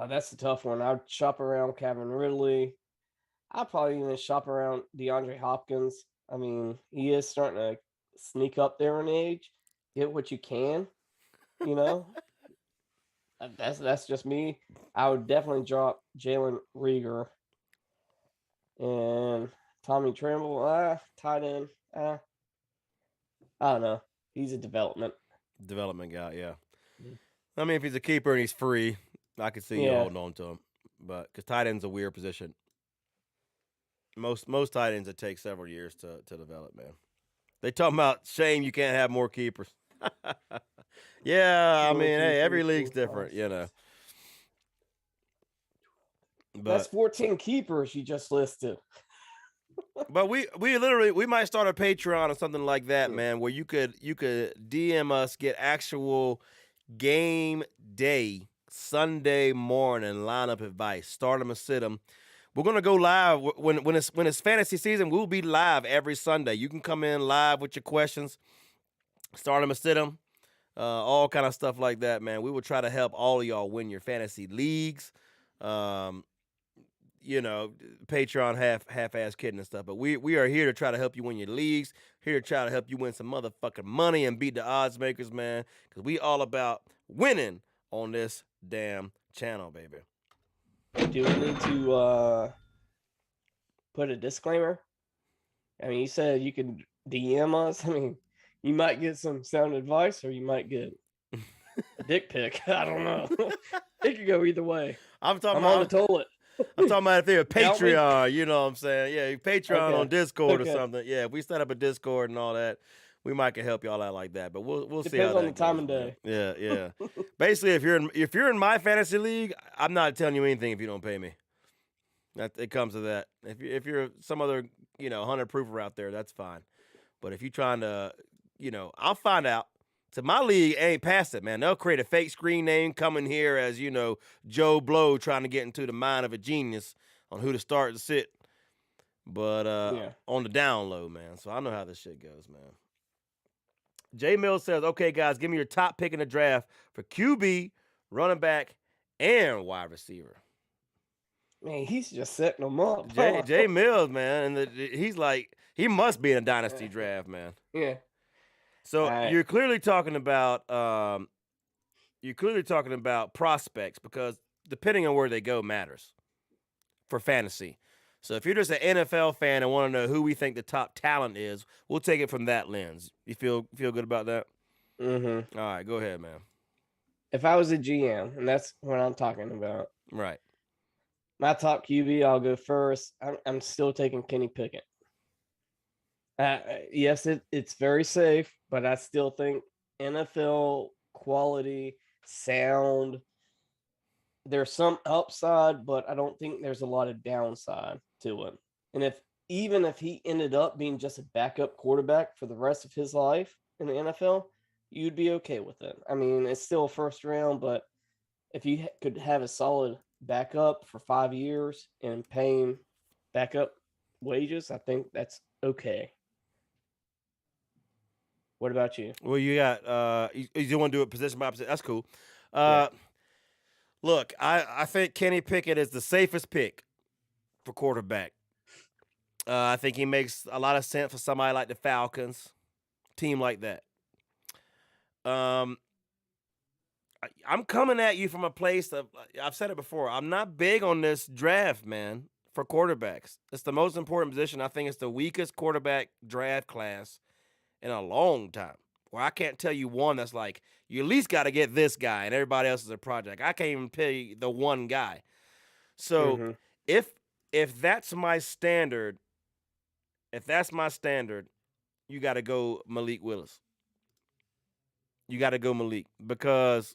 that's a tough one. I'd shop around Calvin Ridley. I'd probably even shop around DeAndre Hopkins. I mean, he is starting to sneak up there in age. Get what you can, you know. That's just me. I would definitely drop Jalen Reagor and Tommy Tremble. Tight end. I don't know. He's a development guy. Yeah. I mean, if he's a keeper and he's free, I could see you holding on to him. But because tight end's a weird position. Most tight ends it takes several years to develop, man. They talking about shame you can't have more keepers. Yeah, I mean, hey, every league's different, you know. But that's 14 keepers you just listed. But we might start a Patreon or something like that, man, where you could DM us, get actual game day Sunday morning lineup advice, start 'em and sit 'em. We're gonna go live when it's fantasy season. We'll be live every Sunday. You can come in live with your questions, start 'em and sit 'em, all kind of stuff like that, man. We will try to help all of y'all win your fantasy leagues. You know, Patreon half-ass kidding and stuff, but we are here to try to help you win your leagues. Here to try to help you win some motherfucking money and beat the odds makers, man. Because we all about winning on this damn channel, baby. Do we need to put a disclaimer? I mean, you said you could DM us. I mean, you might get some sound advice or you might get a dick pic. I don't know. It could go either way. I'm on the toilet. I'm talking about if they're a Patreon, you know what I'm saying? Yeah, Patreon on Discord or something. Yeah, if we set up a Discord and all that, we might can help y'all out like that. But we'll see how that depends on the time goes, of day. Man. Yeah. Basically, if you're in my fantasy league, I'm not telling you anything if you don't pay me. It comes to that. If you're some other 100 proofer out there, that's fine. But if you're trying to, I'll find out. So my league ain't past it, man. They'll create a fake screen name coming here as, Joe Blow trying to get into the mind of a genius on who to start and sit. But on the down low, man. So I know how this shit goes, man. J Mills says, okay, guys, give me your top pick in the draft for QB, running back, and wide receiver. Man, he's just setting them up. J Mills, man. And he's like, he must be in a dynasty draft, man. Yeah. So you're clearly talking about prospects because depending on where they go matters for fantasy. So if you're just an NFL fan and want to know who we think the top talent is, we'll take it from that lens. You feel good about that? Mm-hmm. All right, go ahead, man. If I was a GM, and that's what I'm talking about. Right. My top QB, I'll go first. I'm still taking Kenny Pickett. Yes, it's very safe, but I still think NFL quality, sound. There's some upside, but I don't think there's a lot of downside to it. And even if he ended up being just a backup quarterback for the rest of his life in the NFL, you'd be okay with it. I mean, it's still first round, but if you could have a solid backup for 5 years and paying backup wages, I think that's okay. What about you? Well, you got you want to do it position by position. That's cool. Look, I think Kenny Pickett is the safest pick for quarterback. I think he makes a lot of sense for somebody like the Falcons, team like that. I'm coming at you from a place of, I've said it before, I'm not big on this draft, man, for quarterbacks. It's the most important position. I think it's the weakest quarterback draft class in a long time. Or I can't tell you one that's like, you at least got to get this guy and everybody else is a project. I can't even tell you the one guy. So if that's my standard, you got to go Malik Willis. You got to go Malik because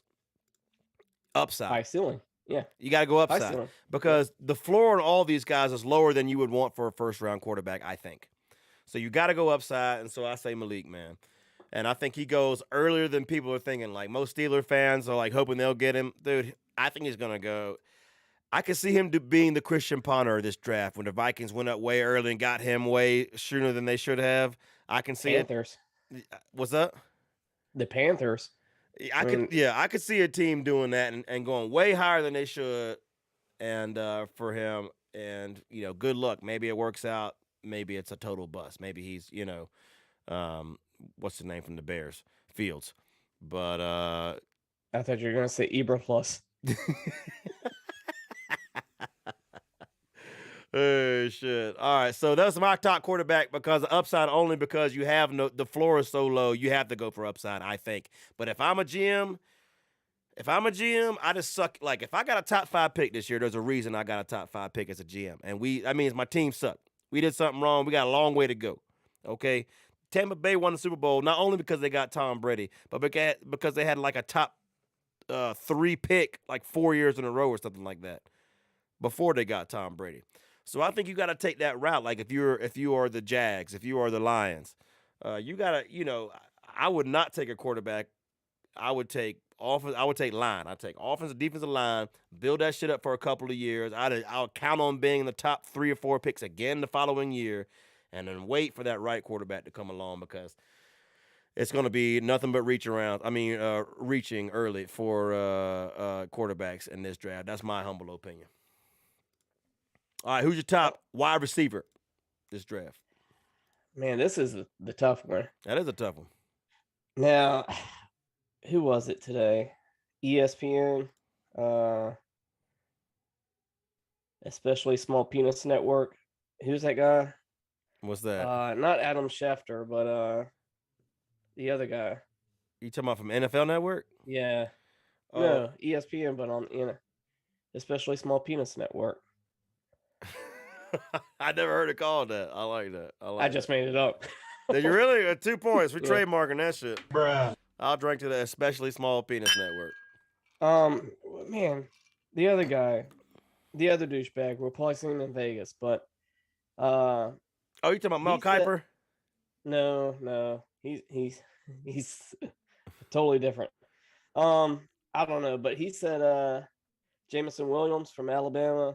upside. High ceiling. Yeah. You got to go High upside ceiling. because the floor on all these guys is lower than you would want for a first-round quarterback, I think. So you got to go upside, and so I say Malik, man. And I think he goes earlier than people are thinking. Like, most Steeler fans are, like, hoping they'll get him. Dude, I think he's going to go. I could see him being the Christian Ponder of this draft when the Vikings went up way early and got him way sooner than they should have. I can see Panthers. What's up? The Panthers. I could see a team doing that and going way higher than they should, and for him, and good luck. Maybe it works out. Maybe it's a total bust. Maybe he's what's the name from the Bears? Fields. But I thought you were gonna say Ibra Plus. Oh shit! All right, so that's my top quarterback because upside only because you have the floor is so low. You have to go for upside, I think. But if I'm a GM, I just suck. Like if I got a top 5 pick this year, there's a reason I got a top 5 pick as a GM, and that means my team sucked. We did something wrong. We got a long way to go. Okay, Tampa Bay won the Super Bowl not only because they got Tom Brady, but because they had like a top 3 pick like 4 years in a row or something like that before they got Tom Brady. So I think you got to take that route. Like if you are the Jags, if you are the Lions, you got to, I would not take a quarterback. I would take offense. I would take line. I'd take offensive, defensive line, build that shit up for a couple of years. I'll count on being in the top 3 or 4 picks again the following year, and then wait for that right quarterback to come along because it's going to be nothing but reaching early for quarterbacks in this draft. That's my humble opinion. All right, who's your top wide receiver this draft? Man, this is the tough one. That is a tough one. Now, who was it today? ESPN, especially Small Penis Network. Who's that guy? What's that? Not Adam Schefter, but the other guy. You talking about from NFL Network? Yeah. No, ESPN, but on especially Small Penis Network. I never heard it called that. I like that. I just made it up. Did you really? 2 points. We're trademarking that shit. Bruh. I'll drink to the especially Small Penis Network. Man, the other guy, the other douchebag, we're probably seeing in Vegas, but oh, you talking about Mel Kiper? No, he's totally different. I don't know, but he said Jameson Williams from Alabama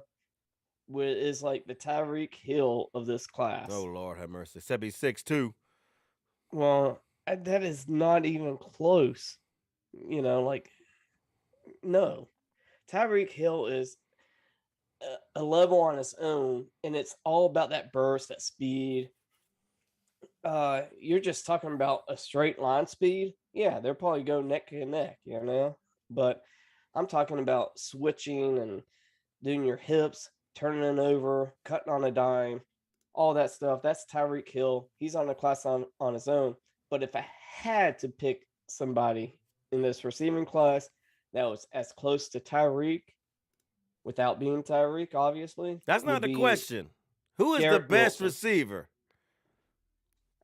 is like the Tyreek Hill of this class. Oh Lord have mercy. 76-2. Well, that is not even close. No. Tyreek Hill is a level on its own, and it's all about that burst, that speed. You're just talking about a straight line speed. Yeah, they'll probably go neck and neck, But I'm talking about switching and doing your hips, turning it over, cutting on a dime, all that stuff. That's Tyreek Hill. He's on a class on his own. But if I had to pick somebody in this receiving class that was as close to Tyreek without being Tyreek, obviously. That's not the question. Who is the best receiver?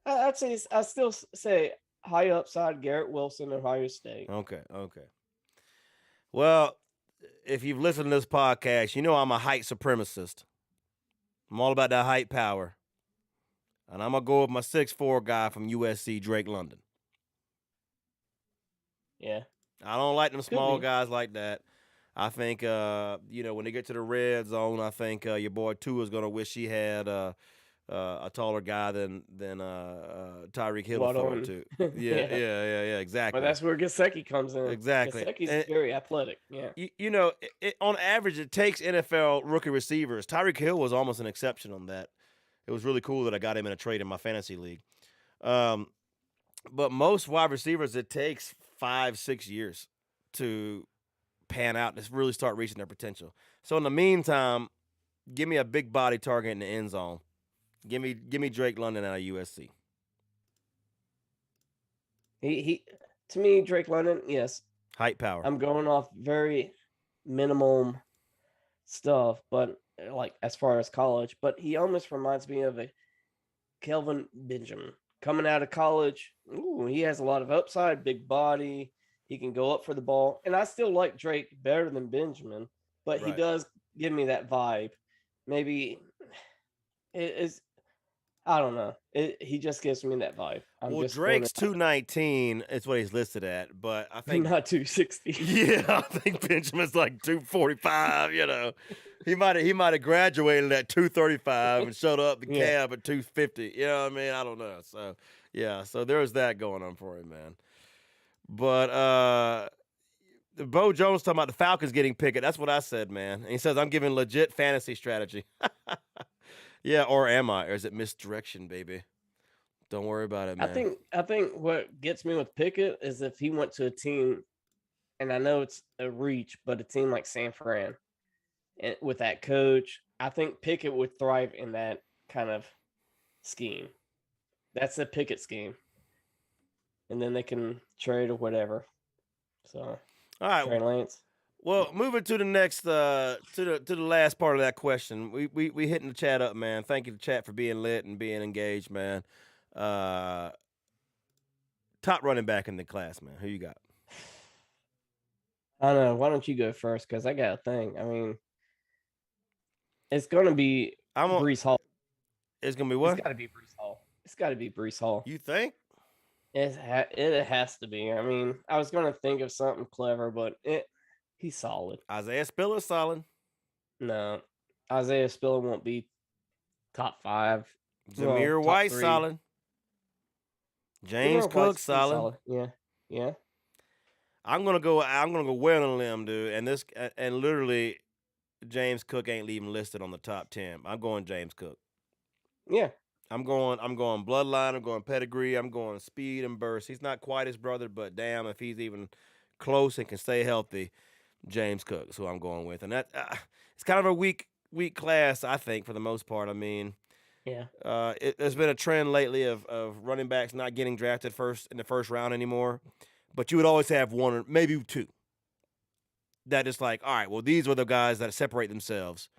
I'd still say high upside Garrett Wilson, Ohio State. Okay. Well, if you've listened to this podcast, you know I'm a height supremacist. I'm all about that height power. And I'm going to go with my 6'4" guy from USC, Drake London. Yeah. I don't like them small guys like that. I think, when they get to the red zone, I think your boy Tua is going to wish he had a taller guy than Tyreek Hill to throw to. Yeah, exactly. But that's where Gesicki comes in. Exactly. Gesicki's very athletic. Yeah. On average, it takes NFL rookie receivers. Tyreek Hill was almost an exception on that. It was really cool that I got him in a trade in my fantasy league. But most wide receivers, it takes 5-6 years to pan out and really start reaching their potential. So in the meantime, give me a big body target in the end zone. Give me Drake London out of USC. He to me, Drake London, yes, Height power. I'm going off very minimum stuff, but like as far as college, but he almost reminds me of a Kelvin Benjamin coming out of college. Ooh, he has a lot of upside, big body. He can go up for the ball, and I still like Drake better than Benjamin, but he Right. does give me that vibe. Maybe it is. I don't know. He just gives me that vibe. I'm Well, just Drake's 219 is what he's listed at, but I think not 260. yeah, I think Benjamin's like 245. You know, he might have graduated at 235 and showed up the Yeah. cab at 250. You know what I mean? I don't know. So yeah, so there's that going on for him, man. But Bo Jones talking about the Falcons getting Pickett. That's what I said, man. And he says I'm giving legit fantasy strategy. Yeah, or am I? Or is it misdirection, baby? Don't worry about it, man. I think what gets me with Pickett is if he went to a team, and I know it's a reach, but a team like San Fran, and with that coach, I think Pickett would thrive in that kind of scheme. That's the Pickett scheme, and then they can trade or whatever. So, All right. Trey Lance. Well, moving to the next to the last part of that question. We hitting the chat up, man. Thank you to chat for being lit and being engaged, man. Top running back in the class, man. Who you got? I don't know. Why don't you go first? Because I got a thing. I mean, it's going to be Brees Hall. It's gonna be what? It's got to be Brees Hall. It's got to be Brees Hall. You think? It has to be. I mean, I was going to think of something clever, but he's solid. Isaiah Spiller solid. No, Isaiah Spiller won't be top 5. Zamir top White 3. solid. James Zamir Cook White's pretty solid. Yeah. I'm gonna go well on a limb, dude. And literally, James Cook ain't even listed on the top 10. I'm going James Cook. Yeah. I'm going bloodline. I'm going pedigree. I'm going speed and burst. He's not quite his brother, but damn, if he's even close and can stay healthy, James Cook is who I'm going with. And that it's kind of a weak class, I think, for the most part. I mean, Yeah. There's been a trend lately of running backs not getting drafted in the first round anymore, but you would always have one or maybe two that is like, all right, well, these are the guys that separate themselves,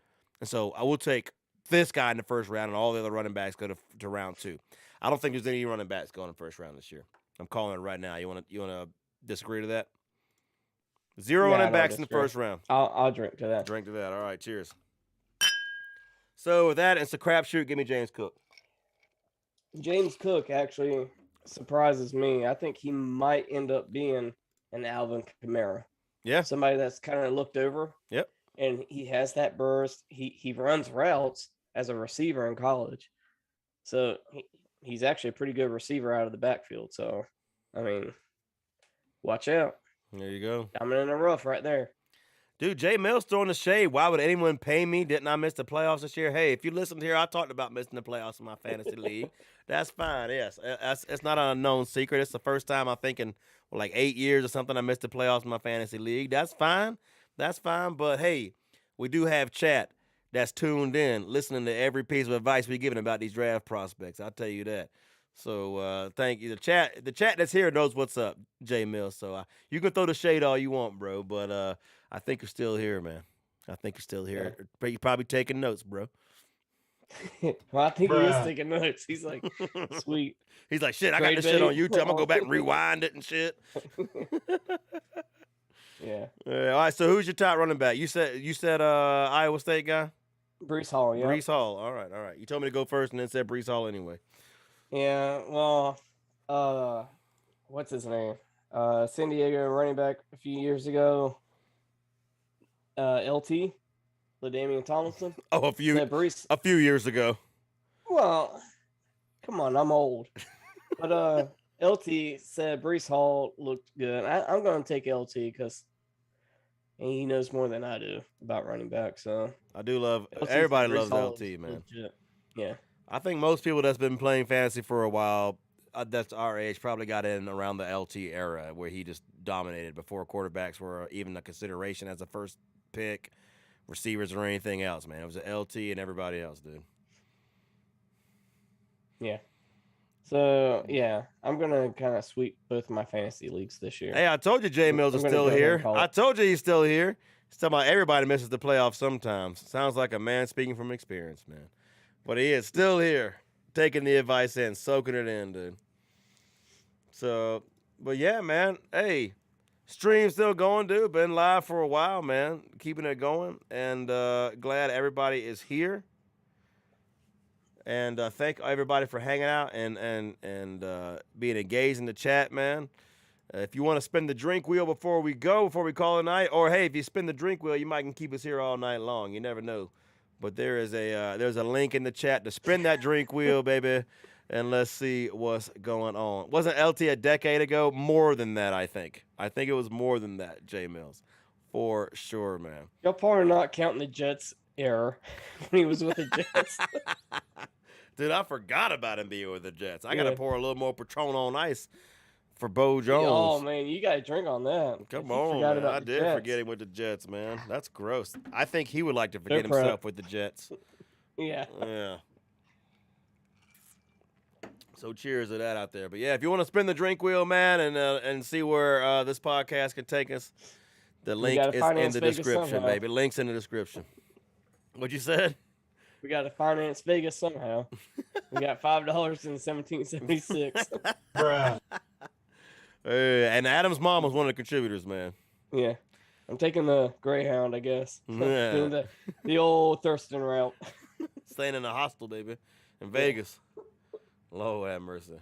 and so I will take this guy in the first round, and all the other running backs go to round 2. I don't think there's any running backs going in the first round this year. I'm calling it right now. You want to disagree to that? Zero running backs in the first round. I'll drink to that. Drink to that. All right, cheers. So with that, it's a crapshoot. Give me James Cook. James Cook actually surprises me. I think he might end up being an Alvin Kamara. Yeah. Somebody that's kind of looked over. Yep. And he has that burst. He runs routes as a receiver in college. So he's actually a pretty good receiver out of the backfield. So, I mean, watch out. There you go. Diamond in the rough right there. Dude, Jay Mills throwing the shade. Why would anyone pay me? Didn't I miss the playoffs this year? Hey, if you listened here, I talked about missing the playoffs in my fantasy league. That's fine, yes. It's not an unknown secret. It's the first time I think in like 8 years or something I missed the playoffs in my fantasy league. That's fine. But, hey, we do have chat that's tuned in, listening to every piece of advice we're giving about these draft prospects. I'll tell you that. So thank you. The chat that's here knows what's up, Jay Mills. So you can throw the shade all you want, bro. But I think you're still here, man. I think you're still here. Yeah. You're probably taking notes, bro. Well, I think he is taking notes. He's like, sweet. He's like, shit, I got this shit on YouTube. I'm gonna go back and rewind it and shit. Yeah. All right. So who's your top running back? You said Iowa State guy. Brees Hall. Yeah. Brees Hall. All right. You told me to go first and then said Brees Hall anyway. Yeah. Well, what's his name? San Diego running back a few years ago. LT, LaDainian Tomlinson. Oh, a few years ago. Well, come on, I'm old. But LT said Brees Hall looked good. I'm going to take LT because he knows more than I do about running back. So I do love. Everybody loves LT, man. Legit. Yeah. I think most people that's been playing fantasy for a while, that's our age, probably got in around the LT era where he just dominated before quarterbacks were even a consideration as a first pick, receivers or anything else, man. It was an LT and everybody else, dude. Yeah. So yeah, I'm gonna kind of sweep both my fantasy leagues this year. Hey, I told you Jay Mills I'm is gonna still go ahead and here. call it. I told you he's still here. He's talking about everybody misses the playoffs sometimes. Sounds like a man speaking from experience, man. But he is still here, taking the advice in, soaking it in, dude. So, but yeah, man. Hey, stream still going, dude. Been live for a while, man. Keeping it going, and glad everybody is here. And thank everybody for hanging out and being engaged in the chat, man. If you want to spin the drink wheel before we call it a night, or hey, if you spin the drink wheel, you might can keep us here all night long. You never know. But there's a link in the chat to spin that drink wheel, baby, and let's see what's going on. Wasn't LT a decade ago? More than that, I think. I think it was more than that, Jay Mills, for sure, man. Y'all probably not counting the Jets era when he was with the Jets. Dude, I forgot about him being with the Jets. I gotta Yeah. pour a little more Patron on ice for Bo Jones. Oh man, you gotta drink on that. Come If you on, forgot man. about I the did Jets. forget him with the Jets, man. That's gross. I think he would like to forget crap. himself with the Jets. Yeah. Yeah. So cheers to that out there. But yeah, if you want to spin the drink wheel, man, and see where this podcast can take us, the link gotta is in finance the Vegas description, somehow. baby. Link's in the description. What you said? We got to finance Vegas somehow. We got $5 in 1776. Bruh. And Adam's mom was one of the contributors, man. Yeah. I'm taking the Greyhound, I guess. Yeah. Doing the old Thurston route. Staying in a hostel, baby, in Vegas. Lord have mercy.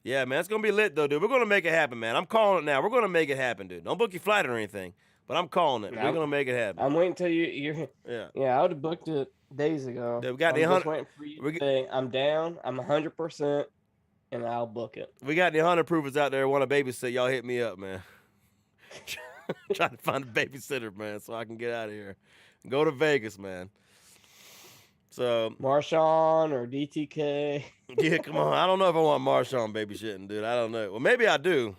Yeah, man, it's going to be lit, though, dude. We're going to make it happen, man. I'm calling it now. We're going to make it happen, dude. Don't book your flight or anything, but I'm calling it. Yeah, We're going to make it happen. I'm waiting till you're. Yeah. Yeah, I would have booked it days ago. Yeah, we got I'm the just 100 waiting for you we to get- say I'm down. I'm 100%, and I'll book it. We got the 100 proofers out there want to babysit. Y'all hit me up, man. Trying to find a babysitter, man, so I can get out of here. Go to Vegas, man. So, Marshawn or DTK. yeah, come on. I don't know if I want Marshawn babysitting, dude. I don't know. Well, maybe I do.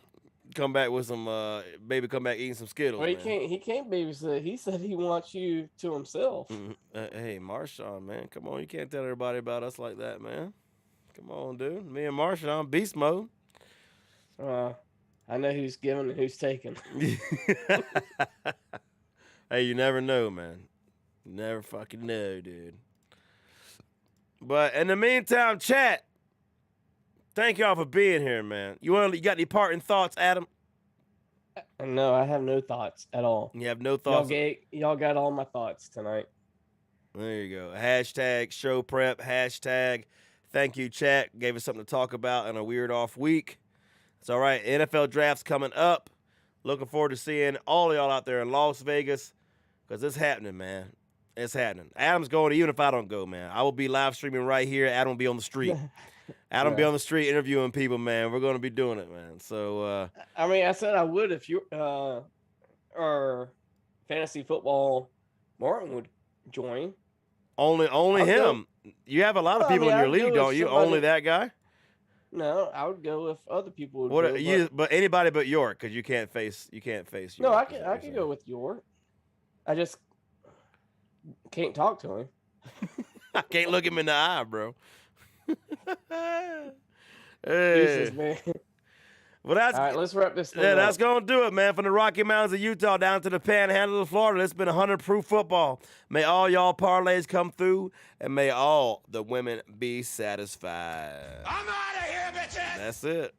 Come back with some, come back eating some Skittles, Well, he man. can't babysit. He said he wants you to himself. Hey, Marshawn, man. Come on. You can't tell everybody about us like that, man. Come on, dude. Me and Marshawn, beast mode. I know who's giving and who's taking. Hey, you never know, man. You never fucking know, dude. But in the meantime, chat, thank y'all for being here, man. You got any parting thoughts, Adam? No, I have no thoughts at all. You have no thoughts? Y'all got all my thoughts tonight. There you go. Hashtag show prep. Hashtag thank you, chat. Gave us something to talk about in a weird off week. It's all right. NFL draft's coming up. Looking forward to seeing all of y'all out there in Las Vegas because it's happening, man. It's happening. Adam's going, even if I don't go, man. I will be live streaming right here. Adam will be on the street. Adam will be on the street interviewing people, man. We're going to be doing it, man. So, I mean, I said I would if you or fantasy football Martin would join. only I'll him. You have a lot of Well, I people mean, in your I'd league, go with don't you? somebody- Only that guy? No, I would go if other people would. What go, but anybody but York, because you can't face No, York, I is can what I you're can saying. go with York. I just can't talk to him. I can't look him in the eye, bro. Jesus, Hey. man. Well, that's All right, let's wrap this thing yeah, up. that's gonna do it, man. From the Rocky Mountains of Utah down to the Panhandle of Florida, it's been 100 proof football. May all y'all parlays come through, and may all the women be satisfied. I'm out of here, bitches! That's it.